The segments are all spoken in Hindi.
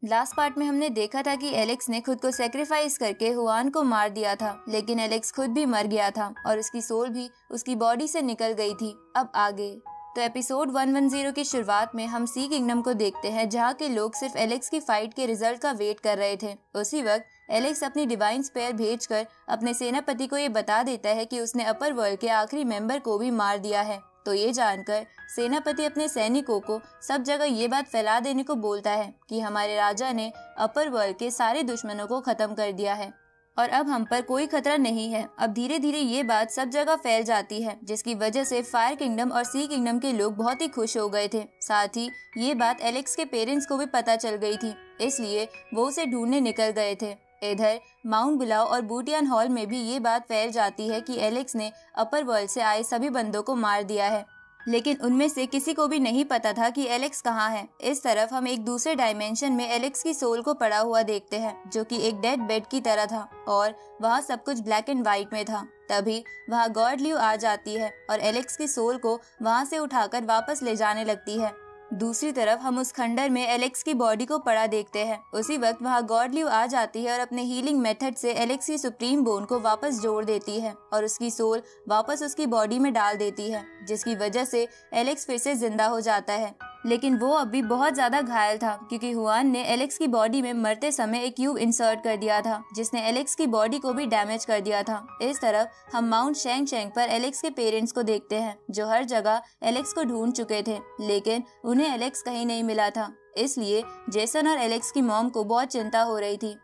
लास्ट पार्ट में हमने देखा था कि एलेक्स ने खुद को सेक्रीफाइस करके हुआन को मार दिया था, लेकिन एलेक्स खुद भी मर गया था और उसकी सोल भी उसकी बॉडी से निकल गई थी। अब आगे तो एपिसोड 110 की शुरुआत में हम सी किंगडम को देखते हैं, जहाँ के लोग सिर्फ एलेक्स की फाइट के रिजल्ट का वेट कर रहे थे। उसी वक्त एलेक्स अपनी डिवाइन स्पेयर भेजकर अपने सेनापति को ये बता देता है कि उसने अपर वर्ल्ड के आखिरी मेंबर को भी मार दिया है। तो ये जानकर सेनापति अपने सैनिकों को सब जगह ये बात फैला देने को बोलता है कि हमारे राजा ने अपर वर्ल्ड के सारे दुश्मनों को खत्म कर दिया है और अब हम पर कोई खतरा नहीं है। अब धीरे धीरे ये बात सब जगह फैल जाती है, जिसकी वजह से फायर किंगडम और सी किंगडम के लोग बहुत ही खुश हो गए थे। साथ ही ये बात एलेक्स के पेरेंट्स को भी पता चल गई थी, इसलिए वो उसे ढूंढने निकल गए थे। इधर माउंट बुलाओ और बूटियान हॉल में भी ये बात फैल जाती है कि एलेक्स ने अपर वर्ल्ड से आए सभी बंदों को मार दिया है, लेकिन उनमें से किसी को भी नहीं पता था कि एलेक्स कहाँ है। इस तरफ हम एक दूसरे डायमेंशन में एलेक्स की सोल को पड़ा हुआ देखते हैं, जो कि एक डेड बेड की तरह था और वहाँ सब कुछ ब्लैक एंड व्हाइट में था। तभी वहाँ गॉड ल्यू आ जाती है और एलेक्स की सोल को वहाँ से उठाकर वापस ले जाने लगती है। दूसरी तरफ हम उस खंडर में एलेक्स की बॉडी को पड़ा देखते हैं। उसी वक्त वहाँ गॉड ल्यू आ जाती है और अपने हीलिंग मेथड से एलेक्स की सुप्रीम बोन को वापस जोड़ देती है और उसकी सोल वापस उसकी बॉडी में डाल देती है, जिसकी वजह से एलेक्स फिर से जिंदा हो जाता है। लेकिन वो अब भी बहुत ज्यादा घायल था, क्योंकि हुआन ने एलेक्स की बॉडी में मरते समय एक क्यूब इंसर्ट कर दिया था, जिसने एलेक्स की बॉडी को भी डैमेज कर दिया था। इस तरफ हम माउंट शेंग शेंग पर एलेक्स के पेरेंट्स को देखते हैं, जो हर जगह एलेक्स को ढूंढ चुके थे, लेकिन उन्हें एलेक्स कहीं नहीं मिला था। इसलिए जेसन और एलेक्स की मॉम को बहुत चिंता हो रही थी।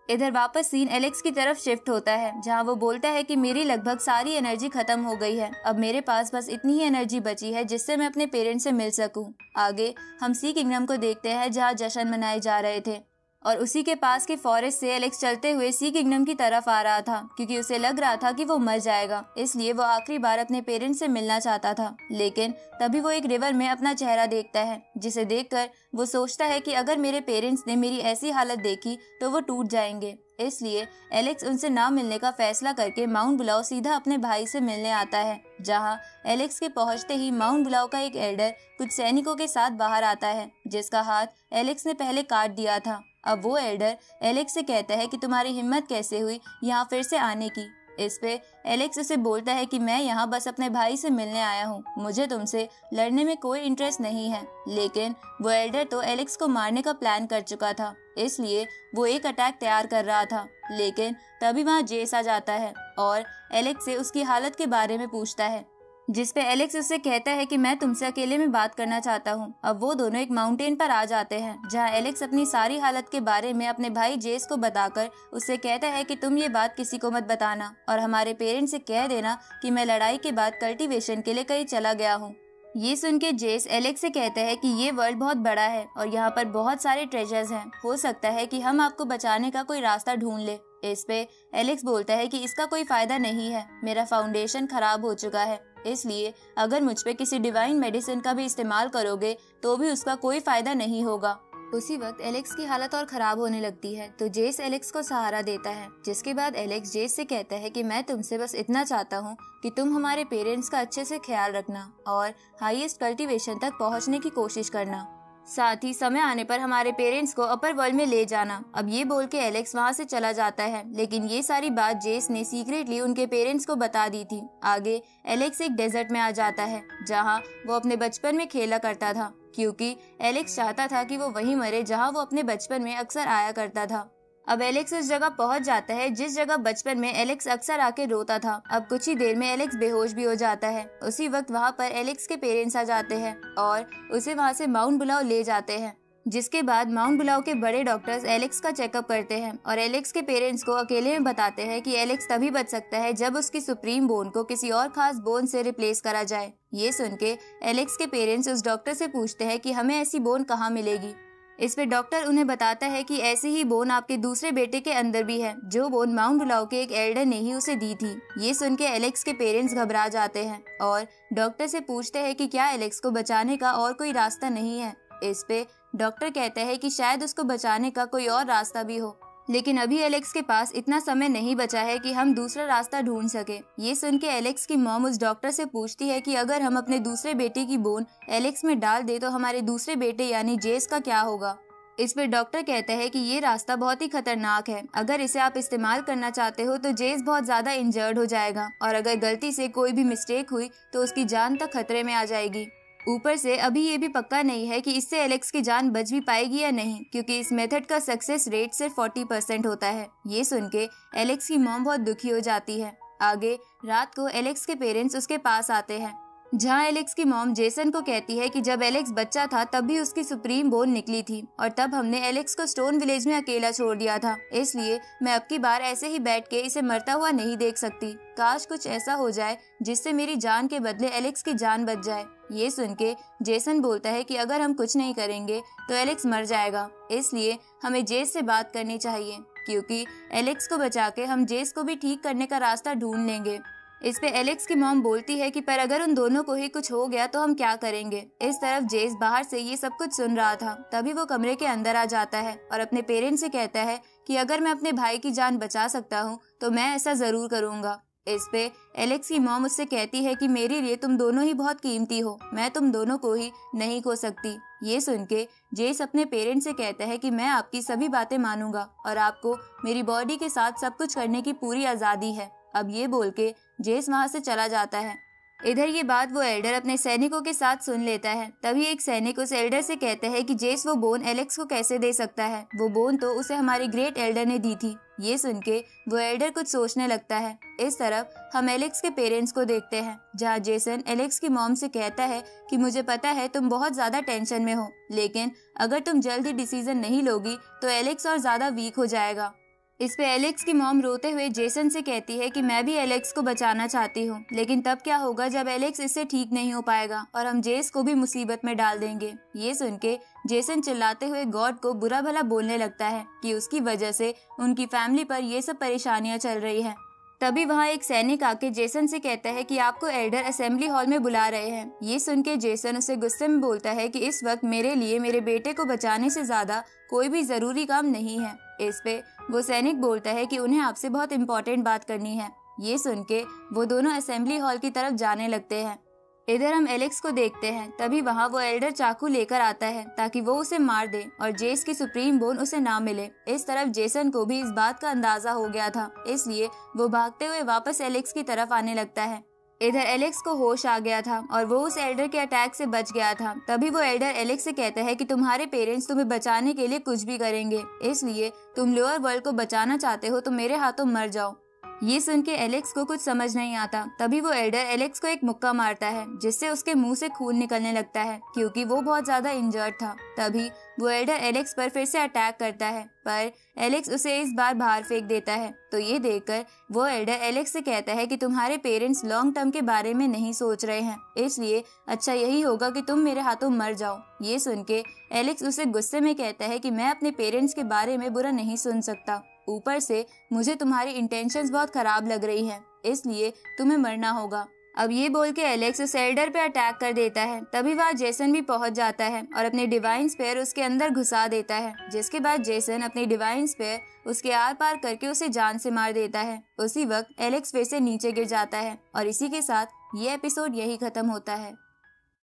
इधर वापस सीन एलेक्स की तरफ शिफ्ट होता है, जहां वो बोलता है कि मेरी लगभग सारी एनर्जी खत्म हो गई है। अब मेरे पास बस इतनी ही एनर्जी बची है जिससे मैं अपने पेरेंट्स से मिल सकूं। आगे हम सी किंगडम को देखते हैं, जहां जश्न मनाए जा रहे थे और उसी के पास के फॉरेस्ट से एलेक्स चलते हुए सी किंगडम की तरफ आ रहा था, क्योंकि उसे लग रहा था कि वो मर जाएगा। इसलिए वो आखिरी बार अपने पेरेंट्स से मिलना चाहता था। लेकिन तभी वो एक रिवर में अपना चेहरा देखता है, जिसे देखकर वो सोचता है कि अगर मेरे पेरेंट्स ने मेरी ऐसी हालत देखी तो वो टूट जाएंगे। इसलिए एलेक्स उनसे ना मिलने का फैसला करके माउंट बुलाओ सीधा अपने भाई से मिलने आता है। जहां एलेक्स के पहुंचते ही माउंट बुलाओ का एक एल्डर कुछ सैनिकों के साथ बाहर आता है, जिसका हाथ एलेक्स ने पहले काट दिया था। अब वो एल्डर एलेक्स से कहता है कि तुम्हारी हिम्मत कैसे हुई यहाँ फिर से आने की। इस पे एलेक्स उसे बोलता है कि मैं यहाँ बस अपने भाई से मिलने आया हूँ, मुझे तुमसे लड़ने में कोई इंटरेस्ट नहीं है। लेकिन वो एल्डर तो एलेक्स को मारने का प्लान कर चुका था, इसलिए वो एक अटैक तैयार कर रहा था। लेकिन तभी वहाँ जेस आ जाता है और एलेक्स से उसकी हालत के बारे में पूछता है, जिसपे एलेक्स उससे कहता है कि मैं तुमसे अकेले में बात करना चाहता हूँ। अब वो दोनों एक माउंटेन पर आ जाते हैं, जहाँ एलेक्स अपनी सारी हालत के बारे में अपने भाई जेस को बताकर उससे कहता है कि तुम ये बात किसी को मत बताना और हमारे पेरेंट्स से कह देना कि मैं लड़ाई के बाद कल्टीवेशन के लिए कहीं चला गया हूँ। ये सुन के जेस एलेक्स से कहता है कि ये वर्ल्ड बहुत बड़ा है और यहाँ पर बहुत सारे ट्रेजर्स हैं, हो सकता है कि हम आपको बचाने का कोई रास्ता ढूंढ ले। इस पे एलेक्स बोलता है कि इसका कोई फायदा नहीं है, मेरा फाउंडेशन खराब हो चुका है, इसलिए अगर मुझ पे किसी डिवाइन मेडिसिन का भी इस्तेमाल करोगे तो भी उसका कोई फायदा नहीं होगा। उसी वक्त एलेक्स की हालत और खराब होने लगती है, तो जेस एलेक्स को सहारा देता है। जिसके बाद एलेक्स जेस से कहता है कि मैं तुमसे बस इतना चाहता हूँ कि तुम हमारे पेरेंट्स का अच्छे से ख्याल रखना और हाईएस्ट कल्टीवेशन तक पहुँचने की कोशिश करना, साथ ही समय आने पर हमारे पेरेंट्स को अपर वर्ल्ड में ले जाना। अब ये बोल के एलेक्स वहाँ से चला जाता है, लेकिन ये सारी बात जेस ने सीक्रेटली उनके पेरेंट्स को बता दी थी। आगे एलेक्स एक डेजर्ट में आ जाता है, जहाँ वो अपने बचपन में खेला करता था, क्योंकि एलेक्स चाहता था कि वो वहीं मरे जहाँ वो अपने बचपन में अक्सर आया करता था। अब एलेक्स उस जगह पहुंच जाता है जिस जगह बचपन में एलेक्स अक्सर आके रोता था। अब कुछ ही देर में एलेक्स बेहोश भी हो जाता है। उसी वक्त वहाँ पर एलेक्स के पेरेंट्स आ जाते हैं और उसे वहाँ से माउंट बुलाओ ले जाते हैं। जिसके बाद माउंट बुलाओ के बड़े डॉक्टर्स एलेक्स का चेकअप करते हैं और एलेक्स के पेरेंट्स को अकेले में बताते हैं कि एलेक्स तभी बच सकता है जब उसकी सुप्रीम बोन को किसी और खास बोन से रिप्लेस करा जाए। ये सुन के एलेक्स के पेरेंट्स उस डॉक्टर से पूछते हैं कि हमें ऐसी बोन कहाँ मिलेगी। इस पे डॉक्टर उन्हें बताता है कि ऐसी ही बोन आपके दूसरे बेटे के अंदर भी है, जो बोन माउंट बुलाओ के एक एल्डर ने ही उसे दी थी। ये सुन के एलेक्स के पेरेंट्स घबरा जाते हैं और डॉक्टर से पूछते हैं कि क्या एलेक्स को बचाने का और कोई रास्ता नहीं है। इस पे डॉक्टर कहता है कि शायद उसको बचाने का कोई और रास्ता भी हो, लेकिन अभी एलेक्स के पास इतना समय नहीं बचा है कि हम दूसरा रास्ता ढूंढ सके। ये सुन के एलेक्स की मॉम उस डॉक्टर से पूछती है कि अगर हम अपने दूसरे बेटे की बोन एलेक्स में डाल दे तो हमारे दूसरे बेटे यानी जेस का क्या होगा। इस पर डॉक्टर कहता है कि ये रास्ता बहुत ही खतरनाक है, अगर इसे आप इस्तेमाल करना चाहते हो तो जेस बहुत ज्यादा इंजर्ड हो जाएगा और अगर गलती से कोई भी मिस्टेक हुई तो उसकी जान तक खतरे में आ जाएगी। ऊपर से अभी ये भी पक्का नहीं है कि इससे एलेक्स की जान बच भी पाएगी या नहीं, क्योंकि इस मेथड का सक्सेस रेट सिर्फ 40% होता है। ये सुन के एलेक्स की मॉम बहुत दुखी हो जाती है। आगे रात को एलेक्स के पेरेंट्स उसके पास आते हैं, जहाँ एलेक्स की मॉम जेसन को कहती है कि जब एलेक्स बच्चा था तब भी उसकी सुप्रीम बोन निकली थी और तब हमने एलेक्स को स्टोन विलेज में अकेला छोड़ दिया था, इसलिए मैं अब की बार ऐसे ही बैठ के इसे मरता हुआ नहीं देख सकती। काश कुछ ऐसा हो जाए जिससे मेरी जान के बदले एलेक्स की जान बच जाए। ये सुन के जेसन बोलता है कि अगर हम कुछ नहीं करेंगे तो एलेक्स मर जाएगा, इसलिए हमें जेस से बात करनी चाहिए, क्योंकि एलेक्स को बचा के हम जेस को भी ठीक करने का रास्ता ढूंढ लेंगे। इस पे एलेक्स की मॉम बोलती है कि पर अगर उन दोनों को ही कुछ हो गया तो हम क्या करेंगे। इस तरफ जेस बाहर से ये सब कुछ सुन रहा था, तभी वो कमरे के अंदर आ जाता है और अपने पेरेंट्स से कहता है कि अगर मैं अपने भाई की जान बचा सकता हूँ तो मैं ऐसा जरूर करूँगा। इस पे एलेक्स की मॉम उससे कहती है कि मेरे लिए तुम दोनों ही बहुत कीमती हो, मैं तुम दोनों को ही नहीं खो सकती। ये सुन के जेस अपने पेरेंट्स से कहता है कि मैं आपकी सभी बातें मानूंगा और आपको मेरी बॉडी के साथ सब कुछ करने की पूरी आज़ादी है। अब ये बोल के जेस वहाँ से चला जाता है। इधर ये बात वो एल्डर अपने सैनिकों के साथ सुन लेता है। तभी एक सैनिक उस एल्डर से कहता है कि जेस वो बोन एलेक्स को कैसे दे सकता है, वो बोन तो उसे हमारे ग्रेट एल्डर ने दी थी। ये सुन के वो एल्डर कुछ सोचने लगता है। इस तरफ हम एलेक्स के पेरेंट्स को देखते हैं, जहाँ जेसन एलेक्स की मॉम से कहता है कि मुझे पता है तुम बहुत ज्यादा टेंशन में हो, लेकिन अगर तुम जल्द ही डिसीजन नहीं लोगी तो एलेक्स और ज्यादा वीक हो जाएगा। इस पे एलेक्स की मॉम रोते हुए जेसन से कहती है कि मैं भी एलेक्स को बचाना चाहती हूँ, लेकिन तब क्या होगा जब एलेक्स इससे ठीक नहीं हो पाएगा और हम जेस को भी मुसीबत में डाल देंगे। ये सुन के जेसन चिल्लाते हुए गॉड को बुरा भला बोलने लगता है कि उसकी वजह से उनकी फैमिली पर ये सब परेशानियां चल रही हैं। तभी वहाँ एक सैनिक आके जेसन से कहता है कि आपको एल्डर असेंबली हॉल में बुला रहे हैं। ये सुन के जेसन उसे गुस्से में बोलता है कि इस वक्त मेरे लिए मेरे बेटे को बचाने से ज्यादा कोई भी जरूरी काम नहीं है। इस पे वो सैनिक बोलता है कि उन्हें आपसे बहुत इम्पोर्टेंट बात करनी है। ये सुन के वो दोनों असेंबली हॉल की तरफ जाने लगते हैं। इधर हम एलेक्स को देखते हैं, तभी वहाँ वो एल्डर चाकू लेकर आता है ताकि वो उसे मार दे और जेस की सुप्रीम बोन उसे ना मिले। इस तरफ जेसन को भी इस बात का अंदाजा हो गया था, इसलिए वो भागते हुए वापस एलेक्स की तरफ आने लगता है। इधर एलेक्स को होश आ गया था और वो उस एल्डर के अटैक से बच गया था। तभी वो एल्डर एलेक्स से कहता है कि तुम्हारे पेरेंट्स तुम्हें बचाने के लिए कुछ भी करेंगे, इसलिए तुम लोअर वर्ल्ड को बचाना चाहते हो तो मेरे हाथों मर जाओ। ये सुन के एलेक्स को कुछ समझ नहीं आता। तभी वो एल्डर एलेक्स को एक मुक्का मारता है, जिससे उसके मुंह से खून निकलने लगता है, क्योंकि वो बहुत ज्यादा इंजर्ड था। तभी वो एल्डर एलेक्स पर फिर से अटैक करता है, पर एलेक्स उसे इस बार बाहर फेंक देता है। तो ये देखकर वो एल्डर एलेक्स से कहता है कि तुम्हारे पेरेंट्स लॉन्ग टर्म के बारे में नहीं सोच रहे हैं, इसलिए अच्छा यही होगा कि तुम मेरे हाथों मर जाओ। ये सुन के एलेक्स उसे गुस्से में कहता है कि मैं अपने पेरेंट्स के बारे में बुरा नहीं सुन सकता, ऊपर से मुझे तुम्हारी इंटेंशंस बहुत खराब लग रही हैं, इसलिए तुम्हें मरना होगा। अब ये बोल के एलेक्स उस एल्डर पे अटैक कर देता है। तभी वहाँ जेसन भी पहुंच जाता है और अपने डिवाइन स्पेयर उसके अंदर घुसा देता है, जिसके बाद जेसन अपनी डिवाइन स्पेयर उसके आर पार करके उसे जान से मार देता है। उसी वक्त एलेक्स फिर से नीचे गिर जाता है और इसी के साथ ये एपिसोड यही खत्म होता है।